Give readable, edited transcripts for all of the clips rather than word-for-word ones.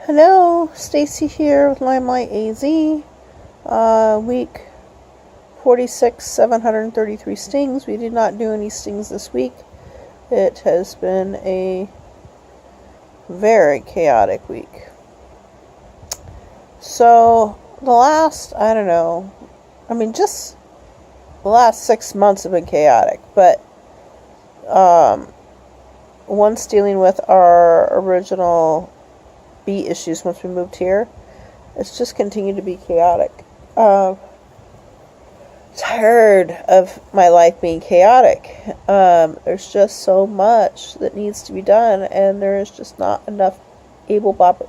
Hello, Stacy here with Lyme AZ. Week 46, 733 stings. We did not do any stings this week. It has been a very chaotic week. So, just the last 6 months have been chaotic, but once dealing with our original bee issues once we moved here, it's just continued to be chaotic. Tired of my life being chaotic. There's just so much that needs to be done, and there is just not enough able-bodied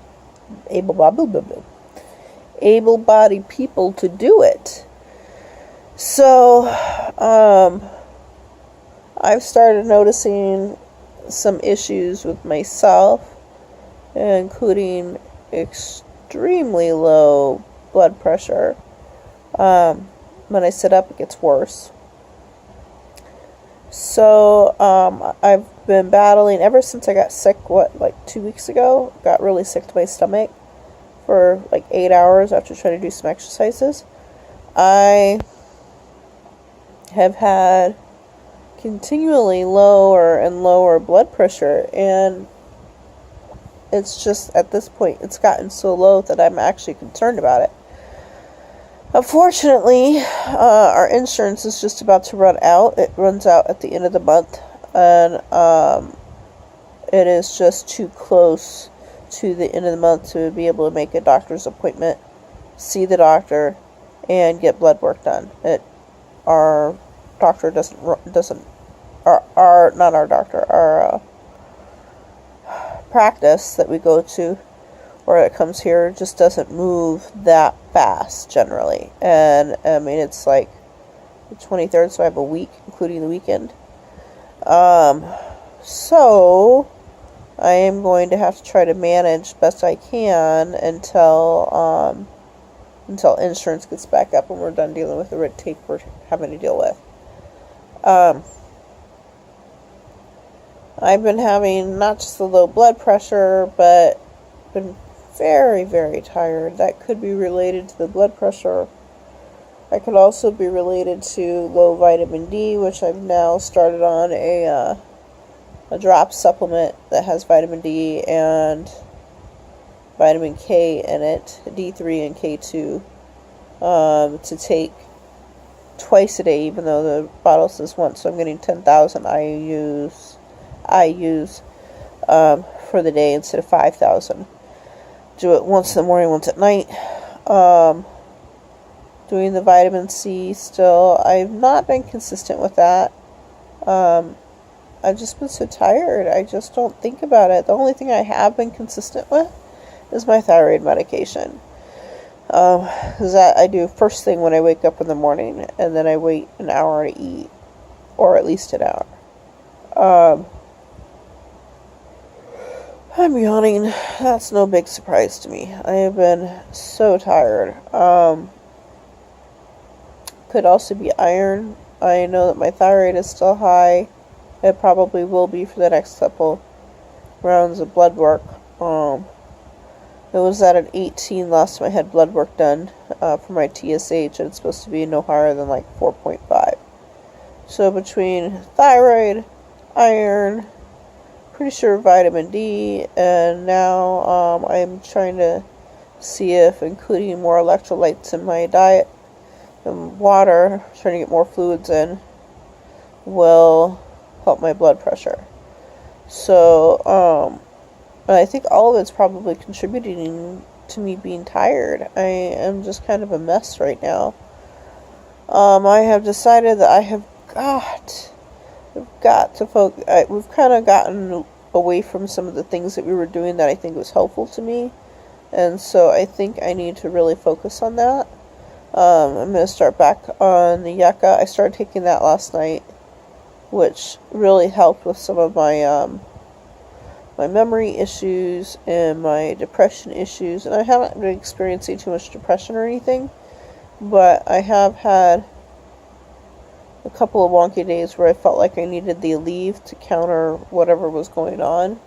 people to do it. So, I've started noticing some issues with myself, including extremely low blood pressure. When I sit up, it gets worse. So, I've been battling ever since I got sick, 2 weeks ago? Got really sick to my stomach for 8 hours after trying to do some exercises. I have had continually lower and lower blood pressure, and it's just, at this point, it's gotten so low that I'm actually concerned about it. Unfortunately, our insurance is just about to run out. It runs out at the end of the month, and it is just too close to the end of the month to be able to make a doctor's appointment, see the doctor, and get blood work done. Our doctor our practice that we go to, or it comes here, just doesn't move that fast generally. And it's the 23rd, so I have a week, including the weekend. So I am going to have to try to manage best I can until insurance gets back up and we're done dealing with the red tape we're having to deal with. I've been having not just the low blood pressure, but been very, very tired. That could be related to the blood pressure. That could also be related to low vitamin D, which I've now started on a drop supplement that has vitamin D and vitamin K in it, D3 and K2, to take twice a day, even though the bottle says once. So I'm getting 10,000 IUs for the day instead of 5,000. Do it once in the morning, once at night. Doing the vitamin C still. I've not been consistent with that. I've just been so tired. I just don't think about it. The only thing I have been consistent with is my thyroid medication. Is that I do first thing when I wake up in the morning, and then I wait an hour to eat, or at least an hour. I'm yawning. That's no big surprise to me. I have been so tired. Could also be iron. I know that my thyroid is still high. It probably will be for the next couple rounds of blood work. It was at an 18 last time I had blood work done for my TSH, and it's supposed to be no higher than 4.5. So between thyroid, iron, pretty sure vitamin D, and now I'm trying to see if including more electrolytes in my diet and water, trying to get more fluids in, will help my blood pressure. So I think all of it's probably contributing to me being tired. I am just kind of a mess right now. I have decided that we've got to focus. We've kind of gotten away from some of the things that we were doing that I think was helpful to me, and so I think I need to really focus on that. I'm going to start back on the yucca. I started taking that last night, which really helped with some of my my memory issues and my depression issues. And I haven't been experiencing too much depression or anything, but I have had a couple of wonky days where I felt like I needed the Aleve to counter whatever was going on,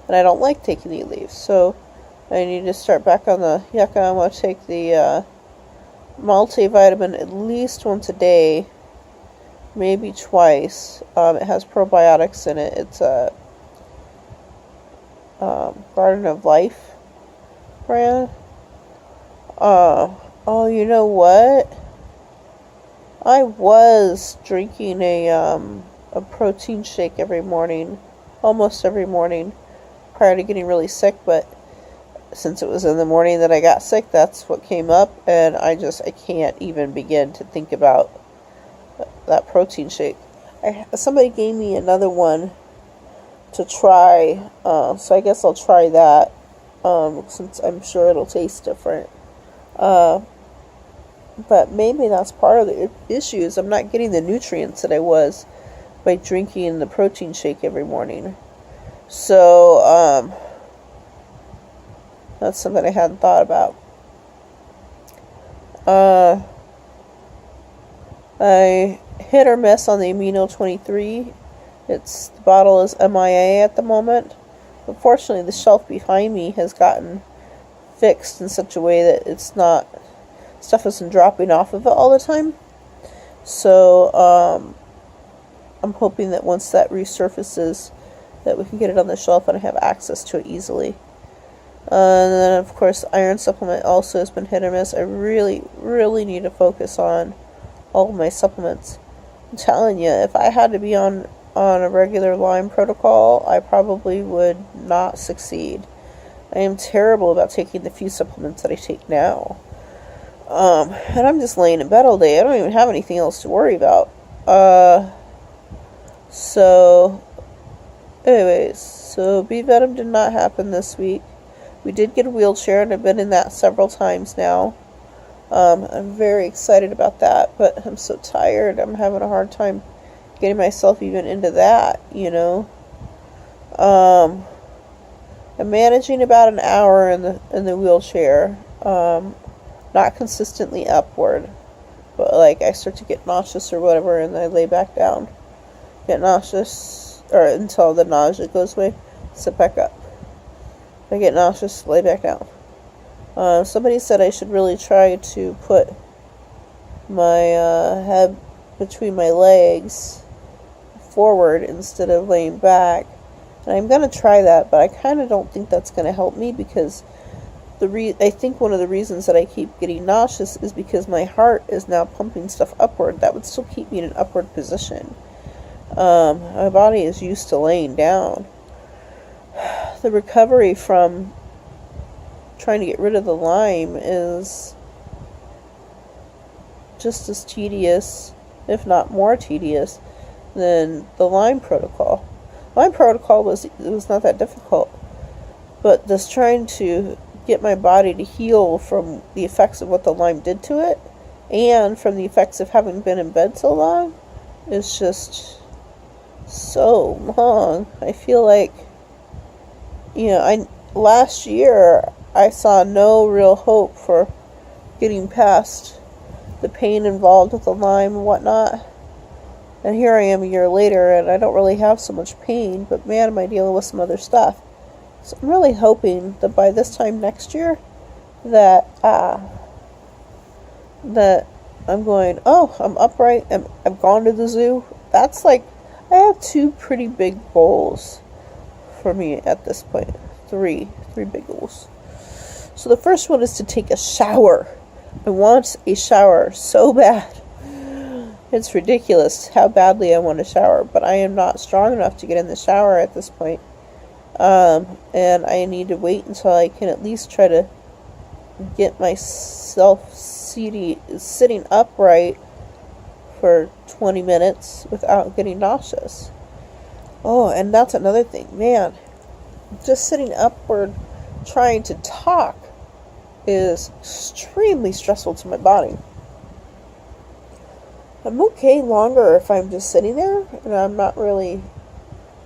and I don't like taking the Aleve. So I need to start back on the yucca. I'm going to take the multivitamin at least once a day, maybe twice. It has probiotics in it. It's a Garden of Life brand. Oh, you know what? I was drinking a protein shake every morning, almost every morning, prior to getting really sick, but since it was in the morning that I got sick, that's what came up, and I can't even begin to think about that protein shake. Somebody gave me another one to try, so I guess I'll try that, since I'm sure it'll taste different. But maybe that's part of the issue, is I'm not getting the nutrients that I was by drinking the protein shake every morning. So, that's something I hadn't thought about. I hit or miss on the Amino 23. The bottle is MIA at the moment. Unfortunately, the shelf behind me has gotten fixed in such a way that stuff isn't dropping off of it all the time. So, I'm hoping that once that resurfaces, that we can get it on the shelf and have access to it easily. And then, of course, iron supplement also has been hit or miss. I really, really need to focus on all of my supplements. I'm telling you, if I had to be on a regular Lyme protocol, I probably would not succeed. I am terrible about taking the few supplements that I take now. And I'm just laying in bed all day. I don't even have anything else to worry about. So, anyways, so bee venom did not happen this week. We did get a wheelchair, and I've been in that several times now. I'm very excited about that, but I'm so tired. I'm having a hard time getting myself even into that, you know. I'm managing about an hour in the wheelchair. Not consistently upward, but like I start to get nauseous or whatever, and I lay back down. Get nauseous, or until the nausea goes away, sit back up. If I get nauseous, lay back down. Somebody said I should really try to put my head between my legs forward instead of laying back. And I'm going to try that, but I kind of don't think that's going to help me, because I think one of the reasons that I keep getting nauseous is because my heart is now pumping stuff upward. That would still keep me in an upward position. My body is used to laying down. The recovery from trying to get rid of the Lyme is just as tedious, if not more tedious, than the Lyme protocol. Lyme protocol was not that difficult, but this trying to get my body to heal from the effects of what the Lyme did to it, and from the effects of having been in bed so long, is just so long. I feel like, last year I saw no real hope for getting past the pain involved with the Lyme and whatnot. And here I am a year later, and I don't really have so much pain, but man, am I dealing with some other stuff. So I'm really hoping that by this time next year, that I'm going, I'm upright, and I've gone to the zoo. That's like, I have two pretty big goals for me at this point. Three big goals. So the first one is to take a shower. I want a shower so bad. It's ridiculous how badly I want a shower, but I am not strong enough to get in the shower at this point. And I need to wait until I can at least try to get myself sitting upright for 20 minutes without getting nauseous. Oh, and that's another thing. Man, just sitting upward trying to talk is extremely stressful to my body. I'm okay longer if I'm just sitting there and I'm not really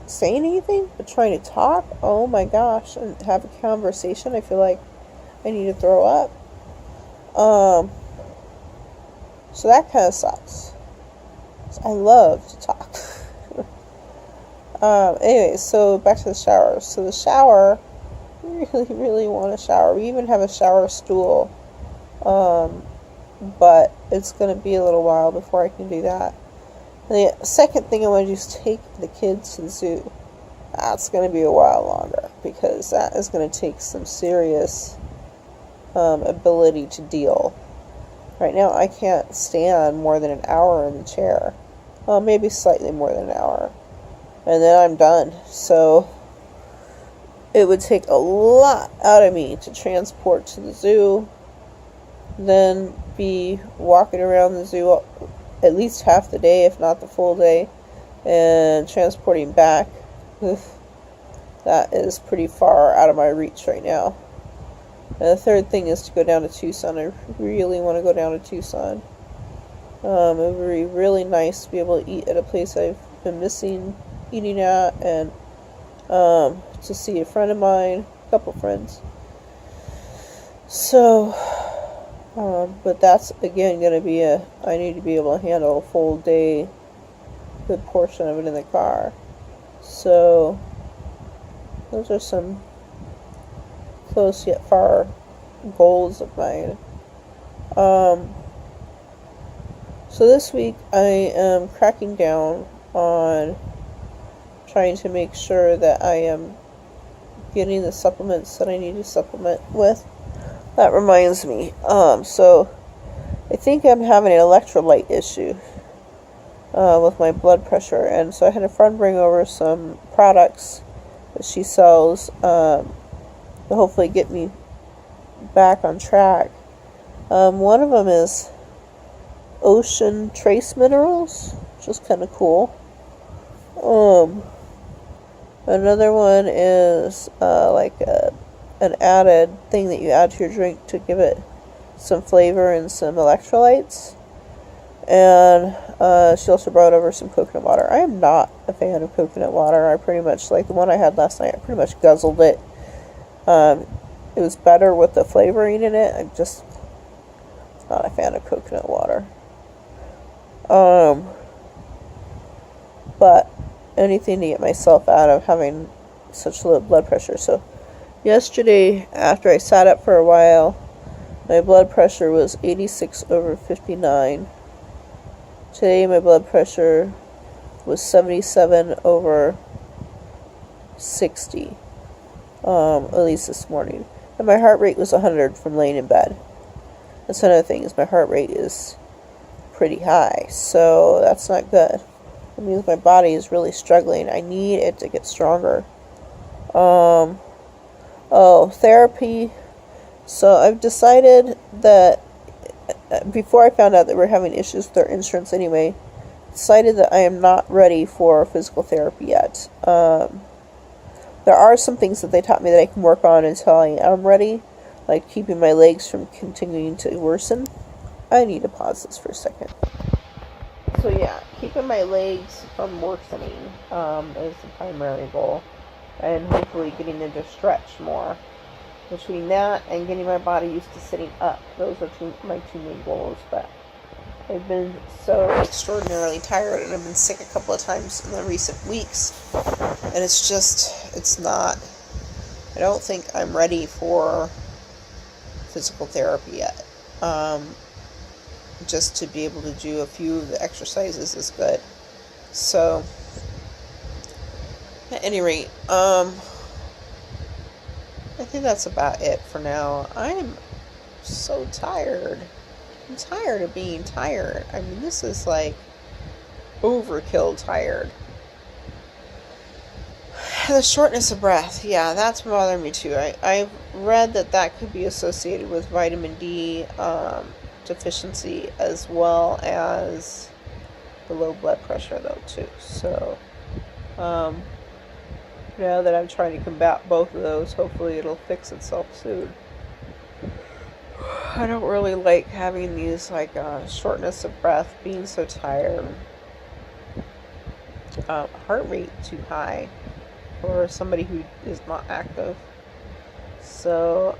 saying anything, but trying to talk, oh my gosh, and have a conversation, I feel like I need to throw up. So that kind of sucks. I love to talk. Anyway, so back to the shower. So the shower, really, really want a shower. We even have a shower stool. But it's going to be a little while before I can do that. And the second thing I want to do is take the kids to the zoo. That's going to be a while longer because that is going to take some serious ability to deal. Right now I can't stand more than an hour in the chair. Well, maybe slightly more than an hour. And then I'm done. So it would take a lot out of me to transport to the zoo, then be walking around the zoo at least half the day, if not the full day, and transporting back. That is pretty far out of my reach right now. And the third thing is to go down to Tucson. I really want to go down to Tucson. It would be really nice to be able to eat at a place I've been missing eating at, and to see a friend of mine, a couple friends. So, but that's again going to be I need to be able to handle a full day, good portion of it in the car. So, those are some close yet far goals of mine. So this week I am cracking down on trying to make sure that I am getting the supplements that I need to supplement with. That reminds me, so I think I'm having an electrolyte issue with my blood pressure, and so I had a friend bring over some products that she sells to hopefully get me back on track. One of them is Ocean Trace Minerals, which is kind of cool. Another one is like an added thing that you add to your drink to give it some flavor and some electrolytes. And she also brought over some coconut water. I am not a fan of coconut water. I pretty much, like the one I had last night, I pretty much guzzled it. It was better with the flavoring in it. I'm just not a fan of coconut water. But anything to get myself out of having such low blood pressure. So yesterday, after I sat up for a while, my blood pressure was 86/59. Today my blood pressure was 77/60, at least this morning. And my heart rate was 100 from laying in bed. That's another thing, is my heart rate is pretty high, so that's not good. It means my body is really struggling. I need it to get stronger. Therapy. So I've decided that, before I found out that we're having issues with our insurance anyway, decided that I am not ready for physical therapy yet. There are some things that they taught me that I can work on until I am ready, like keeping my legs from continuing to worsen. I need to pause this for a second. So yeah, keeping my legs from worsening is the primary goal, and hopefully getting them to stretch more. Between that and getting my body used to sitting up, those are my two main goals. But I've been so extraordinarily tired, and I've been sick a couple of times in the recent weeks, and it's not, I don't think I'm ready for physical therapy yet. Just to be able to do a few of the exercises is good. So, at any rate, I think that's about it for now. I'm so tired. I'm tired of being tired. I mean, this is like overkill tired. The shortness of breath, yeah, that's bothering me too. I've read that could be associated with vitamin D deficiency, as well as the low blood pressure though too. So now that I'm trying to combat both of those, hopefully it'll fix itself soon. I don't really like having these shortness of breath, being so tired, heart rate too high for somebody who is not active. So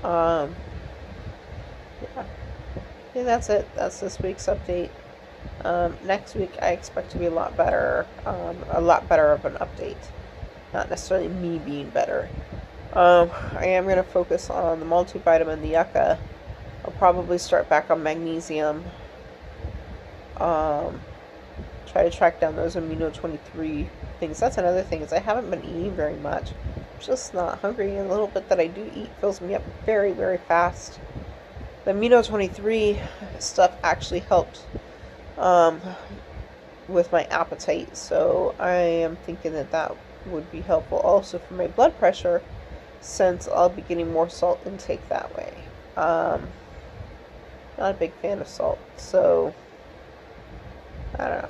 yeah, I think that's it. That's this week's update. Next week I expect to be a lot better of an update. Not necessarily me being better. I am going to focus on the multivitamin, the yucca. I'll probably start back on magnesium. Um, Try to track down those amino 23 things. That's another thing, is I haven't been eating very much. I'm just not hungry, and a little bit that I do eat fills me up very, very fast. The amino 23 stuff actually helped with my appetite, so I am thinking that that would be helpful also for my blood pressure, since I'll be getting more salt intake that way. Not a big fan of salt, so I don't know.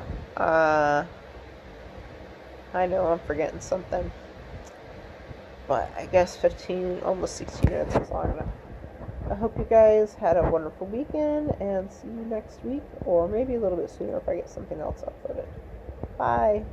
I know I'm forgetting something, but I guess 15, almost 16 minutes is long enough. I hope you guys had a wonderful weekend, and see you next week, or maybe a little bit sooner if I get something else uploaded. Bye.